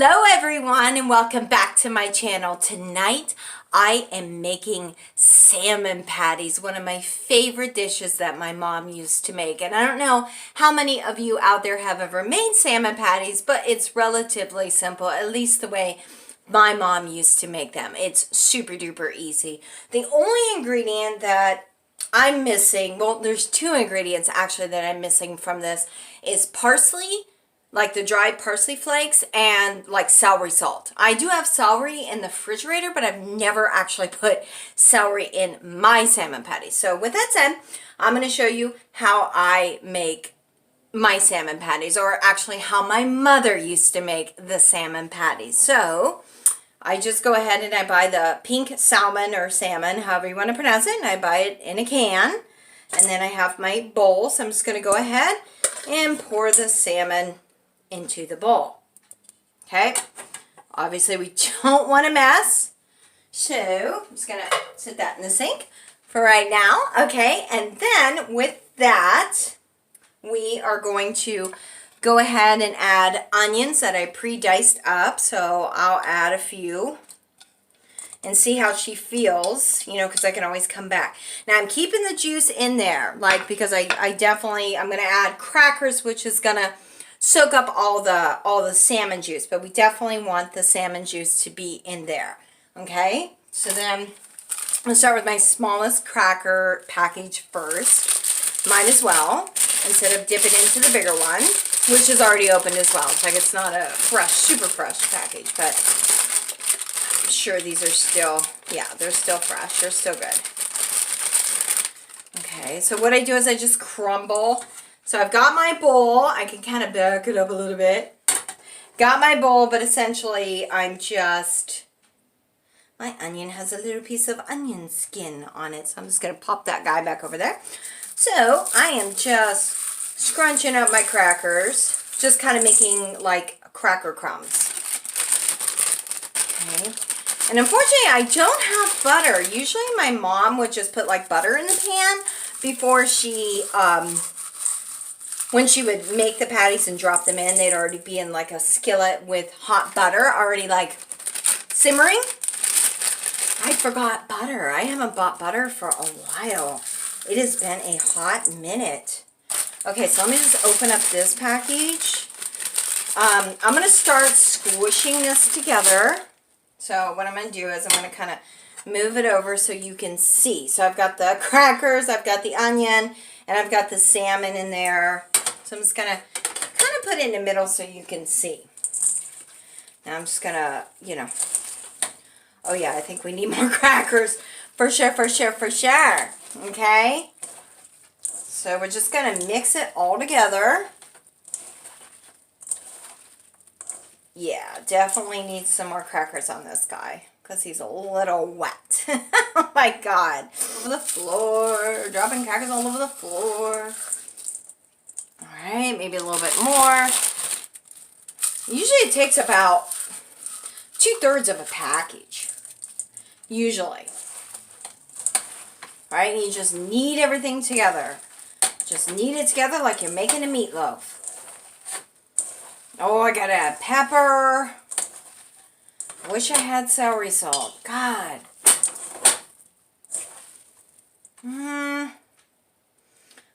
Hello everyone and welcome back to my channel. Tonight I am making salmon patties, one of my favorite dishes that my mom used to make. And I don't know how many of you out there have ever made salmon patties, but it's relatively simple, at least the way my mom used to make them. It's super duper easy. The only ingredient that I'm missing, well, there's two ingredients actually that I'm missing from this, is parsley, like the dried parsley flakes, and like celery salt. I do have celery in the refrigerator, but I've never actually put celery in my salmon patties. So with that said, I'm going to show you how I make my salmon patties, or actually how my mother used to make the salmon patties. So I just go ahead and I buy the pink salmon or salmon, however you want to pronounce it, and I buy it in a can. And then I have my bowl, so I'm just going to go ahead and pour the salmon into the bowl. Okay, obviously we don't want to mess, so I'm just gonna set that in the sink for right now. Okay, and then with that we are going to go ahead and add onions that I pre-diced up. So I'll add a few and see how she feels, you know, because I can always come back. Now I'm keeping the juice in there, like, because I'm gonna add crackers, which is gonna soak up all the salmon juice, but we definitely want the salmon juice to be in there. Okay, so then I'm gonna start with my smallest cracker package first. Might as well, instead of dipping into the bigger one, which is already opened as well. It's like it's not a fresh, super fresh package, but I'm sure these are still, yeah, they're still fresh. They're still good. Okay, so what I do is I just crumble. So I've got my bowl. I can kind of back it up a little bit. Got my bowl, but essentially my onion has a little piece of onion skin on it. So I'm just going to pop that guy back over there. So I am just scrunching up my crackers, just kind of making like cracker crumbs. Okay. And unfortunately, I don't have butter. Usually my mom would just put like butter in the pan before she, when she would make the patties and drop them in, they'd already be in like a skillet with hot butter already like simmering. I forgot butter. I haven't bought butter for a while. It has been a hot minute. Okay, so let me just open up this package. I'm going to start squishing this together. So what I'm going to do is I'm going to kind of move it over so you can see. So I've got the crackers, I've got the onion, and I've got the salmon in there. So I'm just going to kind of put it in the middle so you can see. Now I'm just going to, you know, oh yeah, I think we need more crackers. For sure, for sure, for sure. Okay? So we're just going to mix it all together. Yeah, definitely need some more crackers on this guy because he's a little wet. Oh my God. Over the floor. Dropping crackers all over the floor. Alright, maybe a little bit more. Usually it takes about 2/3 of a package. Usually. Alright, and you just knead everything together. Just knead it together like you're making a meatloaf. Oh, I gotta add pepper. I wish I had celery salt. God.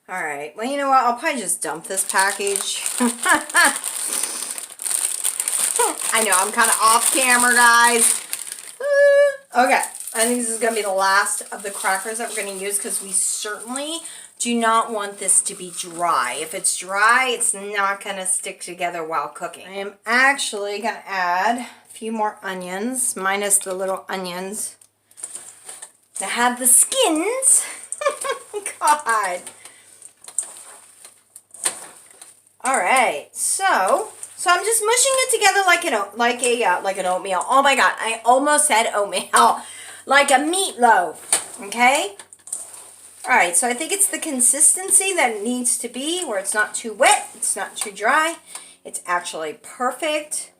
Alright, well, you know what? I'll probably just dump this package. I know, I'm kind of off camera, guys. Okay, I think this is going to be the last of the crackers that we're going to use because we certainly do not want this to be dry. If it's dry, it's not going to stick together while cooking. I am actually going to add a few more onions, minus the little onions that have the skins. God. All right, so I'm just mushing it together like an oatmeal. Oh my God, I almost said oatmeal, like a meatloaf. Okay. All right, so I think it's the consistency that it needs to be, where it's not too wet, it's not too dry. It's actually perfect.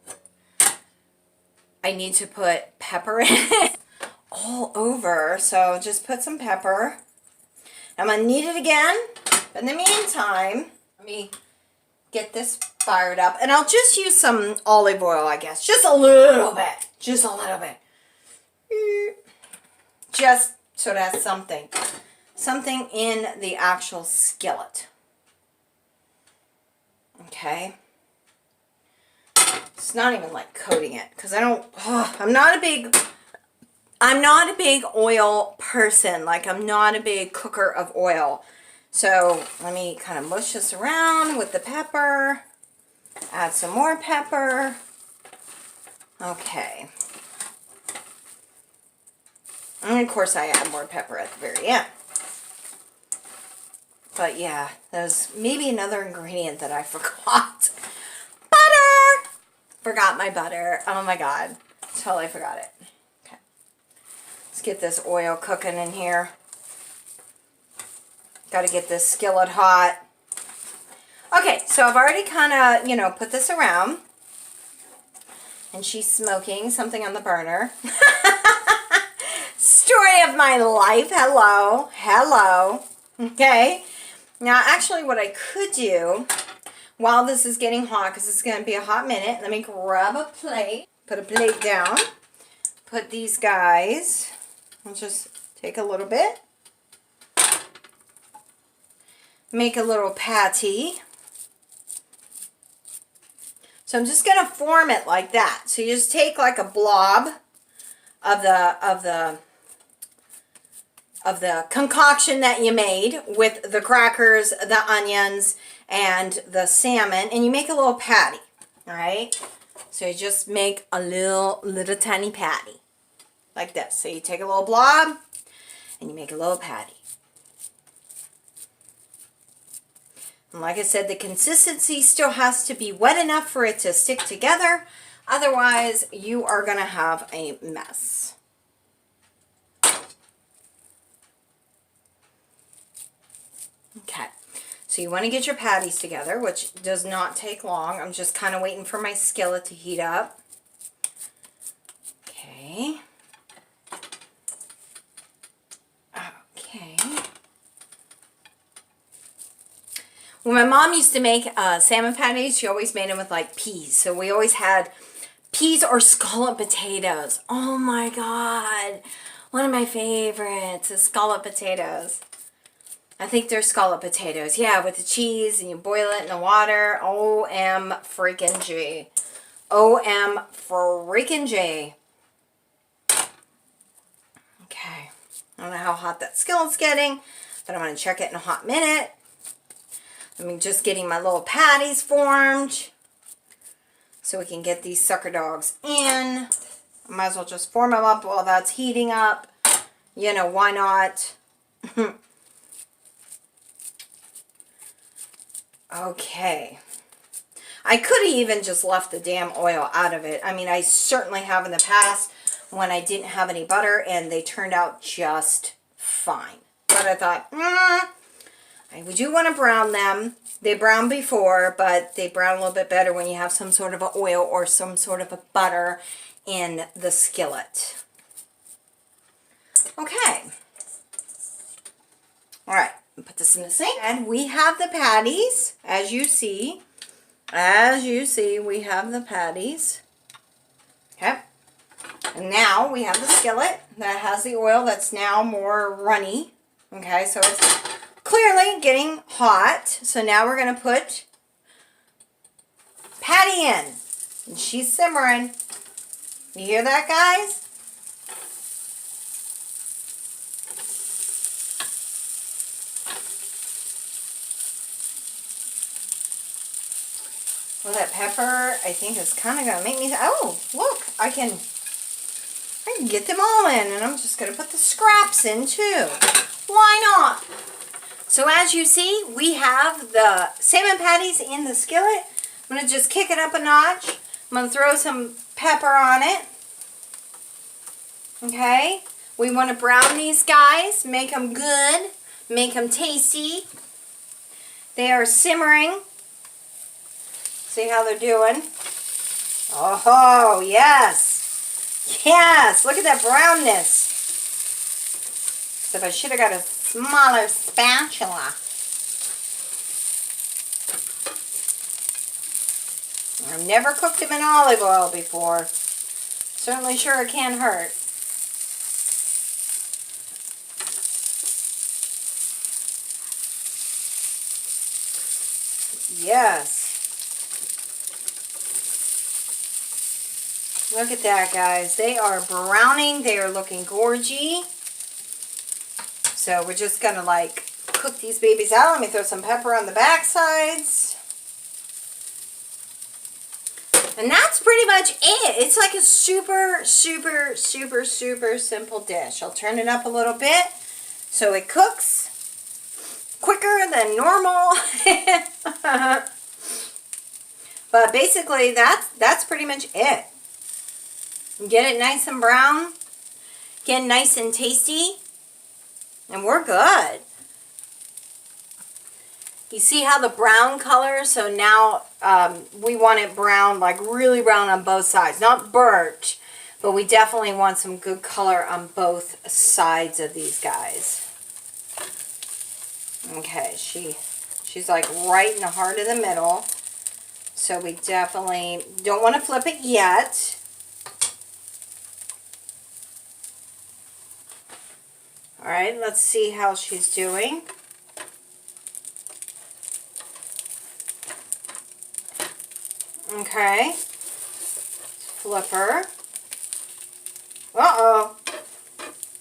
I need to put pepper in it all over, so just put some pepper. I'm gonna knead it again, but in the meantime, let me get this fired up. And I'll just use some olive oil, I guess. Just a little bit. Just a little bit. Just so it has something. Something in the actual skillet. Okay. It's not even like coating it because I don't, I'm not a big oil person. Like I'm not a big cooker of oil. So let me kind of mush this around with the pepper. Add some more pepper. Okay. And of course I add more pepper at the very end. But yeah, there's maybe another ingredient that I forgot. Butter! Forgot my butter. Oh my god. Totally forgot it. Okay. Let's get this oil cooking in here. Got to get this skillet hot. Okay, so I've already kind of, you know, put this around. And she's smoking something on the burner. Story of my life. Hello. Hello. Okay. Now, actually, what I could do while this is getting hot, because it's going to be a hot minute, let me grab a plate. Put a plate down. Put these guys. I'll just take a little bit. Make a little patty. So I'm just going to form it like that. So you just take like a blob of the concoction that you made with the crackers, the onions, and the salmon, and you make a little patty. All right? So you just make a little tiny patty like this. So you take a little blob and you make a little patty. And like I said, the consistency still has to be wet enough for it to stick together. Otherwise, you are going to have a mess. Okay. So you want to get your patties together, which does not take long. I'm just kind of waiting for my skillet to heat up. Okay. Okay. When my mom used to make salmon patties, she always made them with like peas. So we always had peas or scallop potatoes. Oh my god. One of my favorites is scallop potatoes. I think they're scallop potatoes. Yeah, with the cheese and you boil it in the water. O-M freaking G. O-M freaking G. Okay. I don't know how hot that skillet's getting, but I'm going to check it in a hot minute. I'm just getting my little patties formed so we can get these sucker dogs in. I might as well just form them up while that's heating up. You know, why not? Okay. I could have even just left the damn oil out of it. I mean, I certainly have in the past when I didn't have any butter and they turned out just fine. But I thought, I do want to brown them. They browned before, but they brown a little bit better when you have some sort of a oil or some sort of a butter in the skillet. Okay. All right. Put this in the sink. And we have the patties, as you see. As you see, we have the patties. Okay. And now we have the skillet that has the oil that's now more runny. Okay, so it's clearly getting hot. So now we're going to put patty in. And she's simmering. You hear that, guys? Well, that pepper, I think, is kind of going to make me... Oh, look, I can get them all in, and I'm just going to put the scraps in, too. Why not? So, as you see, we have the salmon patties in the skillet. I'm going to just kick it up a notch. I'm going to throw some pepper on it. Okay? We want to brown these guys, make them good, make them tasty. They are simmering. See how they're doing? Oh, yes. Yes. Look at that brownness. Except I should have got a smaller spatula. I've never cooked them in olive oil before. Certainly sure it can't hurt. Yes. Look at that, guys. They are browning. They are looking gorgy. So we're just going to like cook these babies out. Let me throw some pepper on the back sides. And that's pretty much it. It's like a super, super, super, super simple dish. I'll turn it up a little bit so it cooks quicker than normal. But basically, that's pretty much it. Get it nice and brown. Get it nice and tasty. And we're good. You see how the brown color, so now we want it brown, like really brown on both sides. Not burnt, but we definitely want some good color on both sides of these guys. Okay, she's like right in the heart of the middle. So we definitely don't want to flip it yet. All right, let's see how she's doing. Okay, flip her. Uh-oh,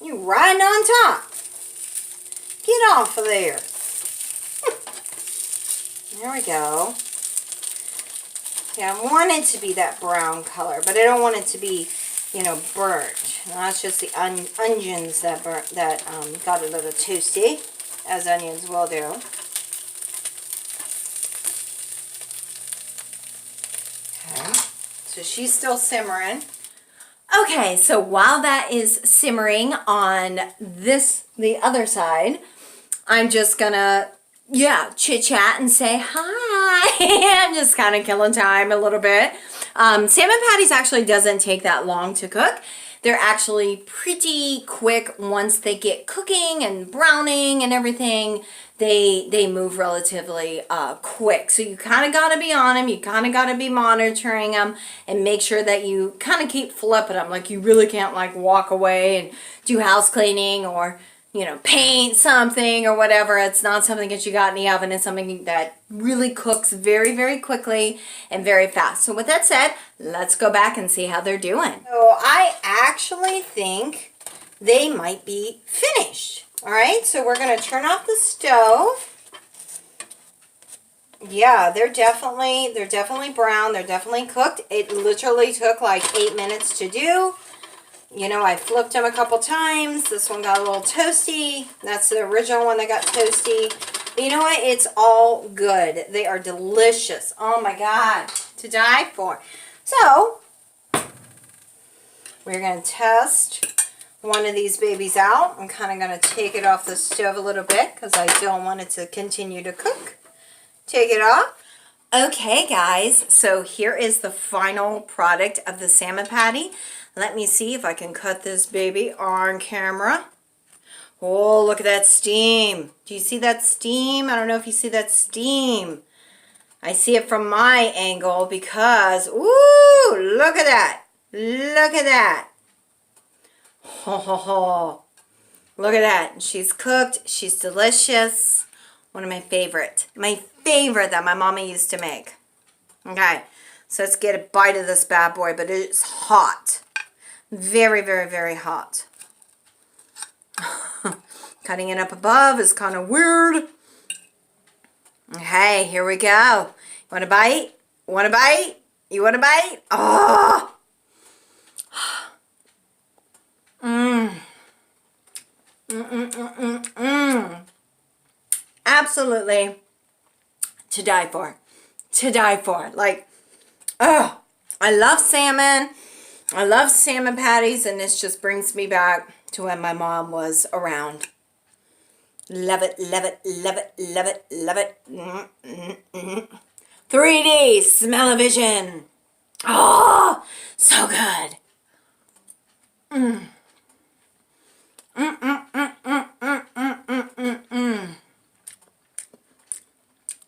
you riding on top. Get off of there. There we go. Yeah, I want it to be that brown color, but I don't want it to be, you know, burnt. And that's just the onions that got a little toasty, as onions will do. So she's still simmering. Okay, so while that is simmering on the other side, I'm just gonna, chit-chat and say hi. I'm just kind of killing time a little bit. Salmon patties actually doesn't take that long to cook. They're actually pretty quick once they get cooking and browning and everything. They move relatively quick. So you kind of got to be on them. You kind of got to be monitoring them and make sure that you kind of keep flipping them. Like you really can't like walk away and do house cleaning or, you know, paint something or whatever. It's not something that you got in the oven. It's something that really cooks very, very quickly and very fast. So with that said, let's go back and see how they're doing. So I actually think they might be finished. All right, so we're going to turn off the stove. Yeah, they're definitely brown. They're definitely cooked. It literally took like 8 minutes to do. You know, I flipped them a couple times. This one got a little toasty. That's the original one that got toasty. But you know what? It's all good. They are delicious. Oh my God, to die for. So, we're going to test one of these babies out. I'm kind of going to take it off the stove a little bit because I don't want it to continue to cook. Take it off. Okay, guys, so here is the final product of the salmon patty. Let me see if I can cut this baby on camera. Oh, look at that steam. Do you see that steam? I don't know if you see that steam. I see it from my angle because, ooh, look at that. Look at that. Ho, ho, ho. Look at that. She's cooked. She's delicious. One of my favorite. My favorite that my mama used to make. Okay. So let's get a bite of this bad boy, but it's hot. Very, very, very hot. Cutting it up above is kind of weird. Okay, here we go. You want a bite? Want a bite? You want a bite? Oh! Absolutely to die for. To die for. Like, oh, I love salmon. I love salmon patties, and this just brings me back to when my mom was around. Love it, love it, love it, love it, love it. 3D smell-o-vision. Oh, so good.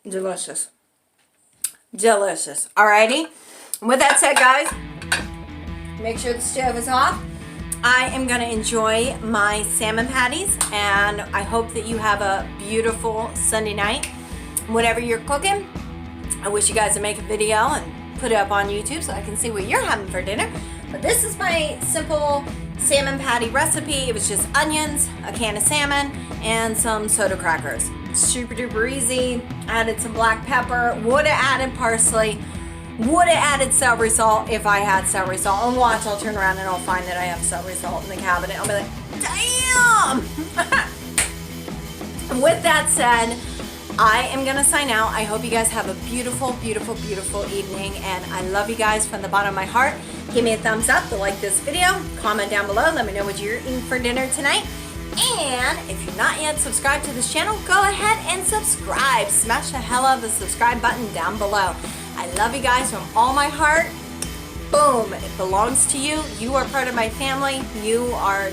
Delicious. delicious. Alrighty. With that said, guys, make sure the stove is off. I am gonna enjoy my salmon patties, and I hope that you have a beautiful Sunday night. Whatever you're cooking, I wish you guys would make a video and put it up on YouTube so I can see what you're having for dinner. But this is my simple salmon patty recipe. It was just onions, a can of salmon, and some soda crackers. Super duper easy. Added some black pepper, would have added parsley, would have added celery salt if I had celery salt. And watch, I'll turn around and I'll find that I have celery salt in the cabinet. I'll be like, damn! With that said, I am gonna sign out. I hope you guys have a beautiful, beautiful, beautiful evening, and I love you guys from the bottom of my heart. Give me a thumbs up to like this video, comment down below, let me know what you're eating for dinner tonight. And if you're not yet subscribed to this channel, go ahead and subscribe. Smash the hell out of the subscribe button down below. I love you guys from all my heart. Boom, it belongs to you. You are part of my family. You are,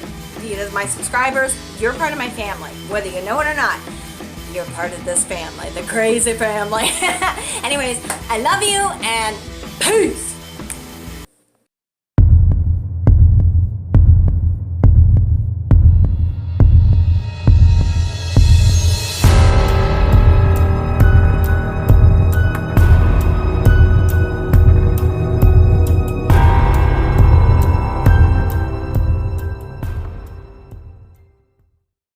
my subscribers. You're part of my family, whether you know it or not. You're part of this family, the crazy family. Anyways, I love you and peace.